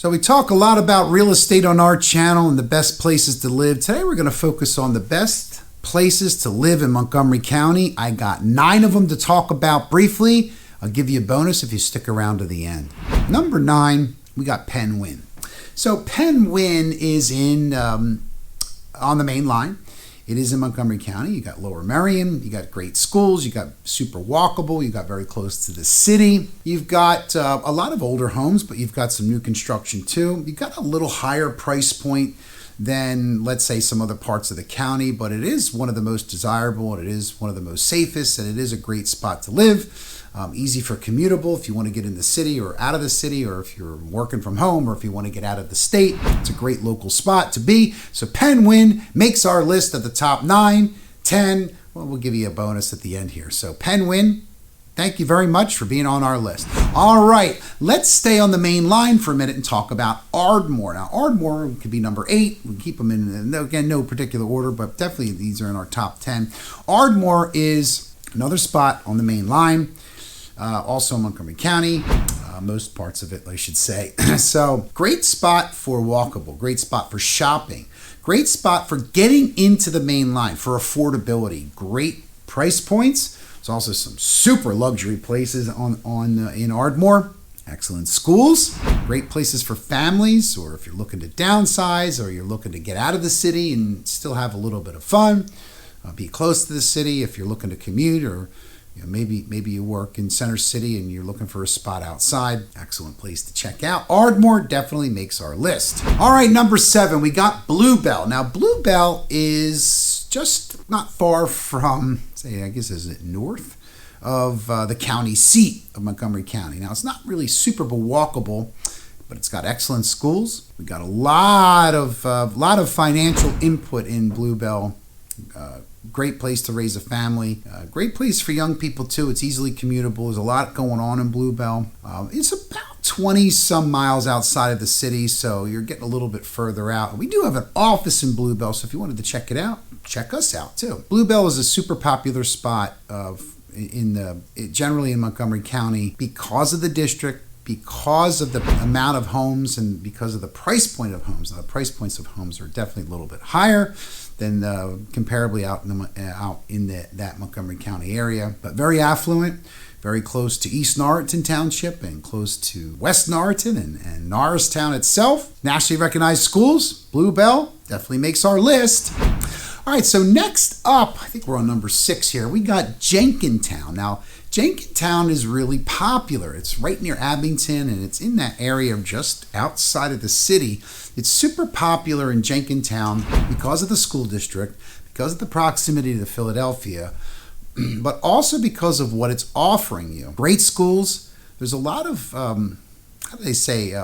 So we talk a lot about real estate on our channel and the best places to live. Today we're going to focus on the best places to live in Montgomery County. I got 9 of them to talk about briefly. I'll give you a bonus if you stick around to the end. Number 9, we got Penn Wynn. So Penn Wynn is on the main line. It is in Montgomery County. You got Lower Merion, you got great schools, you got super walkable, you got very close to the city. You've got a lot of older homes, but you've got some new construction too. You've got a little higher price point than, let's say, some other parts of the county, but it is one of the most desirable, and it is one of the most safest, and it is a great spot to live. Easy for commutable if you want to get in the city or out of the city, or if you're working from home, or if you want to get out of the state. It's a great local spot to be. So Penn Wynn makes our list of the top 9, 10. Well, we'll give you a bonus at the end here. So Penn Wynn, thank you very much for being on our list. All right, let's stay on the main line for a minute and talk about Ardmore. Now, Ardmore could be number 8. We keep them in, again, no particular order, but definitely these are in our top 10. Ardmore is another spot on the main line. Also in Montgomery County, most parts of it, I should say. So great spot for walkable, great spot for shopping, great spot for getting into the main line for affordability, great price points. There's also some super luxury places in Ardmore. Excellent schools, great places for families, or if you're looking to downsize, or you're looking to get out of the city and still have a little bit of fun. Be close to the city if you're looking to commute, or maybe you work in Center City and you're looking for a spot outside. Excellent place to check out. Ardmore definitely makes our list. All right, number 7, we got Bluebell. Now, Bluebell is just not far from, I guess, is it north of the county seat of Montgomery County. Now, it's not really super walkable, but it's got excellent schools. We got a lot of financial input in Bluebell. Great place to raise a family. Great place for young people too. It's easily commutable. There's a lot going on in Bluebell. It's about 20 some miles outside of the city, so you're getting a little bit further out. We do have an office in Bluebell, so if you wanted to check it out, check us out too. Bluebell is a super popular spot generally in Montgomery County because of the district, because of the amount of homes, and because of the price point of homes. Now, the price points of homes are definitely a little bit higher than comparably out in that Montgomery County area, but very affluent, very close to East Norristown Township and close to West Norristown and Norristown itself. Nationally recognized schools, Bluebell definitely makes our list. All right, so next up, I think we're on number 6 here. We got Jenkintown. Now, Jenkintown is really popular. It's right near Abington, and it's in that area just outside of the city. It's super popular in Jenkintown because of the school district, because of the proximity to Philadelphia, but also because of what it's offering you. Great schools. There's a lot of,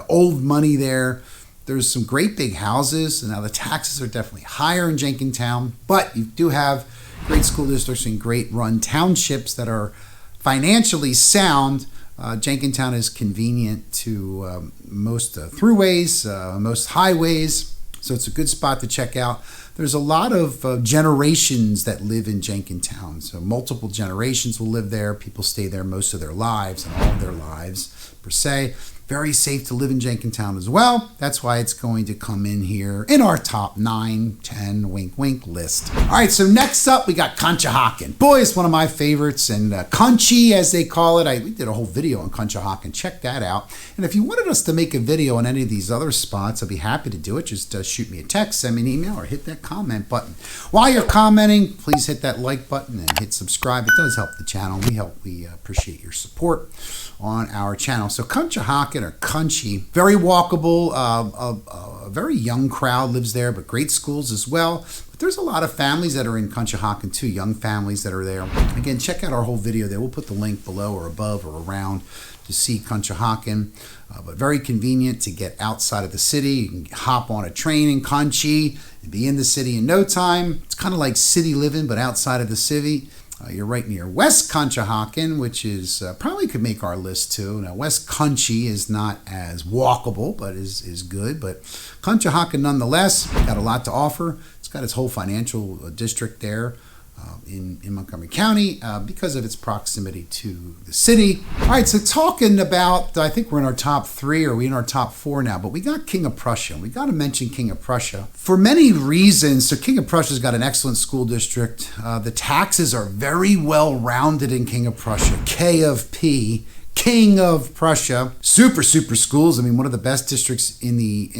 old money there. There's some great big houses. And now the taxes are definitely higher in Jenkintown, but you do have great school districts and great run townships that are financially sound. Jenkintown is convenient to most throughways, most highways, so it's a good spot to check out. There's a lot of generations that live in Jenkintown, so multiple generations will live there. People stay there most of their lives, and all of their lives per se. Very safe to live in Jenkintown as well. That's why it's going to come in here in our top 9, 10, wink, wink list. All right, so next up, we got Conshohocken. Boy, it's one of my favorites, and Cunchy, as they call it. We did a whole video on Conshohocken. Check that out. And if you wanted us to make a video on any of these other spots, I'd be happy to do it. Just shoot me a text, send me an email, or hit that comment button. While you're commenting, please hit that like button and hit subscribe. It does help the channel. We appreciate your support on our channel. So Conshohocken, or Cunchy, very walkable, a very young crowd lives there, but great schools as well. But there's a lot of families that are in Conshohocken too, young families that are there. Again, check out our whole video there. We'll put the link below or above or around to see Conshohocken, but very convenient to get outside of the city. You can hop on a train in Cunchy and be in the city in no time. It's kind of like city living, but outside of the city. You're right near West Conshohocken, which is probably could make our list too. Now, West Cunchy is not as walkable, but is good. But Conshohocken, nonetheless, got a lot to offer. It's got its whole financial district there. in Montgomery County because of its proximity to the city. All right, so talking about, I think we're in our top 3, or are we in our top 4 now, but we got King of Prussia. We got to mention King of Prussia for many reasons. So King of Prussia's got an excellent school district. The taxes are very well rounded in King of Prussia. K of P. King of Prussia. Super schools. I mean, one of the best districts in the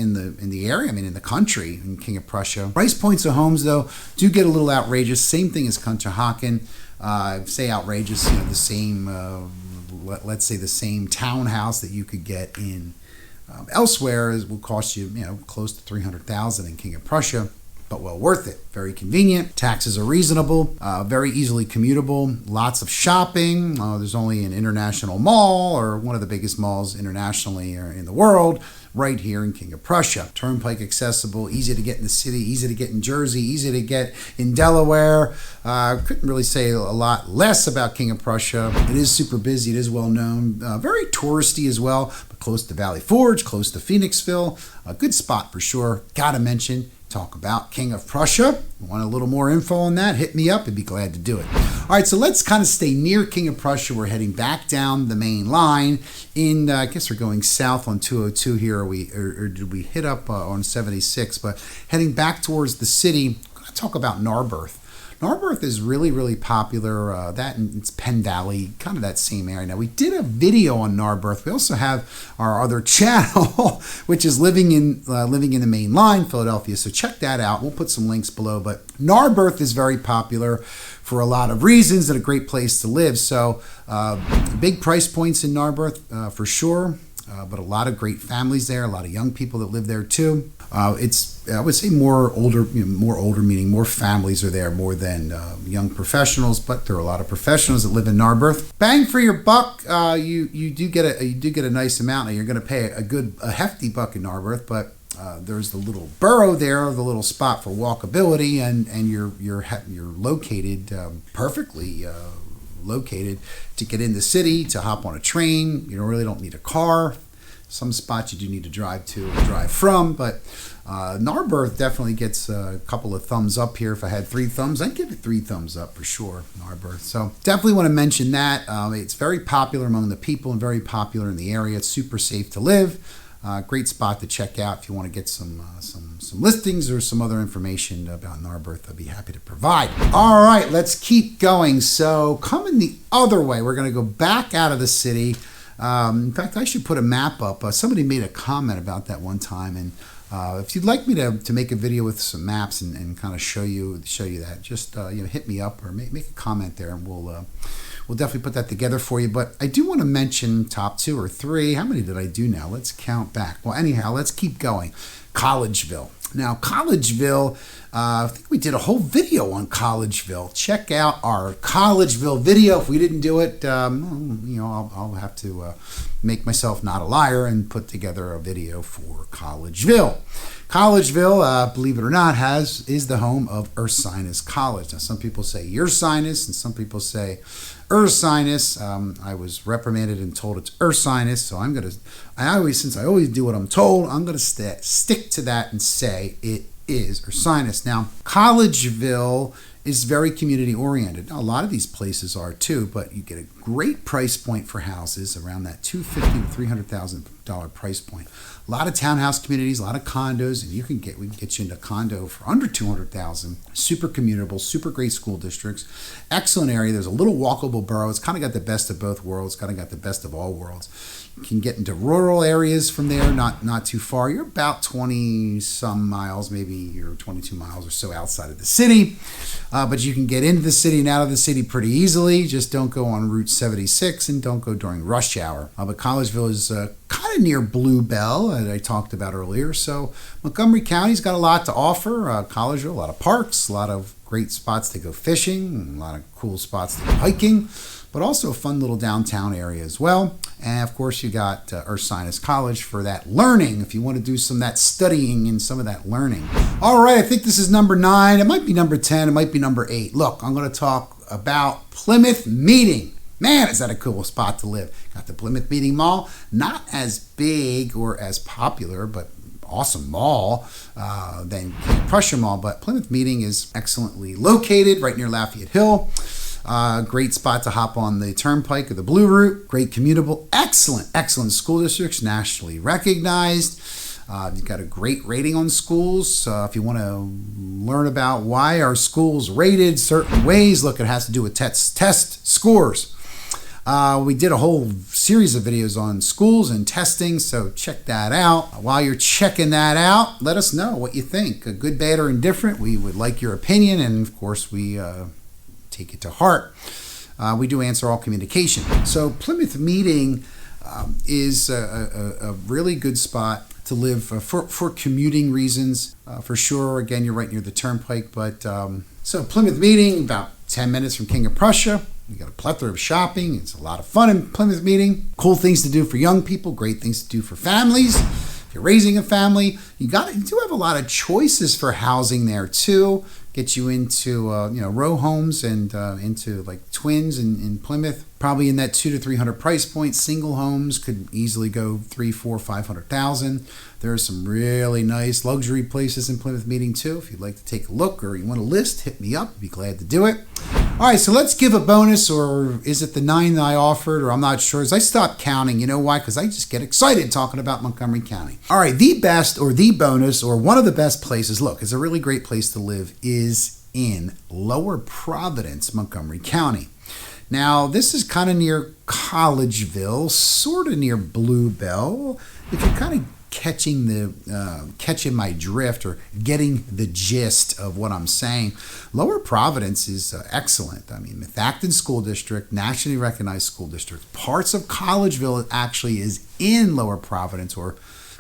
area. I mean, in the country, in King of Prussia. Price points of homes, though, do get a little outrageous. Same thing as Conshohocken. Say outrageous. The same. Let's say the same townhouse that you could get in elsewhere will cost you, close to $300,000 in King of Prussia. But well worth it. Very convenient. Taxes are reasonable. Very easily commutable. Lots of shopping. There's only an international mall, or one of the biggest malls internationally or in the world, right here in King of Prussia. Turnpike accessible. Easy to get in the city. Easy to get in Jersey. Easy to get in Delaware. Couldn't really say a lot less about King of Prussia. It is super busy. It is well known. Very touristy as well. But close to Valley Forge. Close to Phoenixville. A good spot for sure. Gotta mention. Talk about King of Prussia. Want a little more info on that? Hit me up. I'd be glad to do it. All right, so let's kind of stay near King of Prussia. We're heading back down the main line. I guess we're going south on 202 here, or did we hit up on 76? But heading back towards the city, I'm going to talk about Narberth. Narberth is really, really popular. That and it's Penn Valley, kind of that same area. Now, we did a video on Narberth. We also have our other channel, which is living in the main line, Philadelphia. So check that out. We'll put some links below. But Narberth is very popular for a lot of reasons and a great place to live. So big price points in Narberth for sure. But a lot of great families there, a lot of young people that live there too. I would say more older meaning more families are there more than young professionals, but there are a lot of professionals that live in Narberth. Bang for your buck, you do get a nice amount. Now you're going to pay a hefty buck in Narberth, but there's the little borough there, the little spot for walkability, and you're located perfectly. Located to get in the city, to hop on a train. You really don't need a car. Some spots you do need to drive to or drive from, but Narberth definitely gets a couple of thumbs up here. If I had 3 thumbs, I'd give it 3 thumbs up for sure, Narberth. So definitely want to mention that. It's very popular among the people and very popular in the area. It's super safe to live. Great spot to check out if you want to get some listings or some other information about Narberth. I'd be happy to provide. All right, let's keep going. So coming the other way, we're going to go back out of the city. In fact, I should put a map up. Somebody made a comment about that one time, and if you'd like me to make a video with some maps and kind of show you that, just hit me up or make a comment there, and we'll definitely put that together for you. But I do want to mention top 2 or 3. How many did I do now? Let's count back. Well, anyhow, let's keep going. Collegeville. Now, Collegeville, I think we did a whole video on Collegeville. Check out our Collegeville video. If we didn't do it, I'll have to make myself not a liar and put together a video for Collegeville. Collegeville, believe it or not, is the home of Ursinus College. Now, some people say Ursinus, and some people say Ursinus. I was reprimanded and told it's Ursinus, so since I always do what I'm told, I'm gonna stick to that and say it is Ursinus. Now, Collegeville is very community oriented. Now, a lot of these places are too, but you get a great price point for houses around that $250,000 to $300,000 price point. A lot of townhouse communities, a lot of condos, and we can get you into a condo for under $200,000. Super commutable, super great school districts, excellent area. There's a little walkable borough. It's kind of got the best of both worlds. Kind of got the best of all worlds. You can get into rural areas from there, not too far. You're about 20 some miles, maybe you're 22 miles or so outside of the city. But you can get into the city and out of the city pretty easily. Just don't go on Route 76 and don't go during rush hour. But Collegeville is kind of near Bluebell, that I talked about earlier. So Montgomery County's got a lot to offer. Collegeville, a lot of parks, a lot of great spots to go fishing, a lot of cool spots to go hiking, but also a fun little downtown area as well. And of course, you got Ursinus College for that learning, if you want to do some of that studying and some of that learning. All right, I think this is number 9. It might be number 10. It might be number 8. Look, I'm going to talk about Plymouth Meeting. Man, is that a cool spot to live. Got the Plymouth Meeting Mall. Not as big or as popular, but awesome mall than King of Prussia Mall, but Plymouth Meeting is excellently located right near Lafayette Hill. Great spot to hop on the Turnpike or the Blue Route. Great commutable, excellent school districts, nationally recognized. You've got a great rating on schools. If you want to learn about why our schools rated certain ways, look, it has to do with test scores. We did a whole series of videos on schools and testing, so check that out. While you're checking that out, let us know what you think. Good, bad, or indifferent. We would like your opinion, and of course, we take it to heart. We do answer all communication. So Plymouth Meeting is a really good spot to live for commuting reasons, for sure. Again, you're right near the Turnpike, but so Plymouth Meeting, about 10 minutes from King of Prussia. You got a plethora of shopping. It's a lot of fun in Plymouth Meeting. Cool things to do for young people, great things to do for families. If you're raising a family, you do have a lot of choices for housing there too. Get you into row homes and into like twins in Plymouth. Probably in that $200 to $300 price point. Single homes could easily go $300,000, $400,000, $500,000. There are some really nice luxury places in Plymouth Meeting too. If you'd like to take a look or you want a list, hit me up. I'd be glad to do it. All right, so let's give a bonus, or is it the 9 that I offered, or I'm not sure. As I stopped counting, you know why? Because I just get excited talking about Montgomery County. All right, the best or the bonus or one of the best places, look, it's a really great place to live, is in Lower Providence, Montgomery County. Now, this is kind of near Collegeville, sort of near Bluebell. If you're kind of catching my drift or getting the gist of what I'm saying, Lower Providence is excellent. I mean, Methacton School District, nationally recognized school district. Parts of Collegeville actually is in Lower Providence, or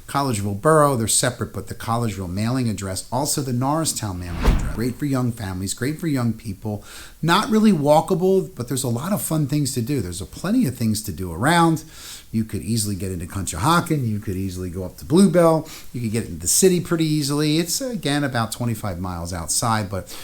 Collegeville Borough. They're separate, but the Collegeville mailing address, also the Norristown mailing address. Great for young families, great for young people. Not really walkable, but there's a lot of fun things to do. There's plenty of things to do around. You could easily get into Conshohocken. You could easily go up to Bluebell. You could get into the city pretty easily. It's, again, about 25 miles outside, but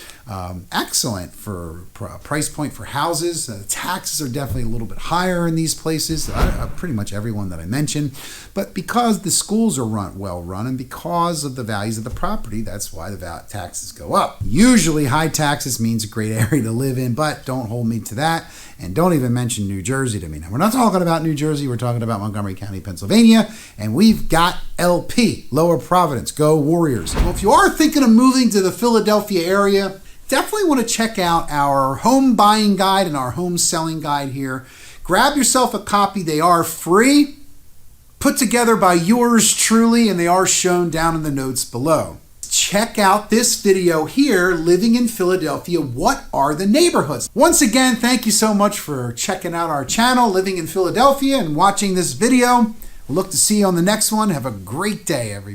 excellent for price point for houses. Taxes are definitely a little bit higher in these places, pretty much everyone that I mentioned. But because the schools are well run and because of the values of the property, that's why the taxes go up. Usually high taxes means a great area to live in, but don't hold me to that. And don't even mention New Jersey to me. Now, we're not talking about New Jersey. We're talking about Montgomery County, Pennsylvania. And we've got LP, Lower Providence. Go Warriors. Well, if you are thinking of moving to the Philadelphia area, definitely want to check out our home buying guide and our home selling guide here. Grab yourself a copy. They are free, put together by yours truly, and they are shown down in the notes below. Check out this video here, Living in Philadelphia, what are the neighborhoods? Once again, thank you so much for checking out our channel, Living in Philadelphia, and watching this video. We'll look to see you on the next one. Have a great day, everybody.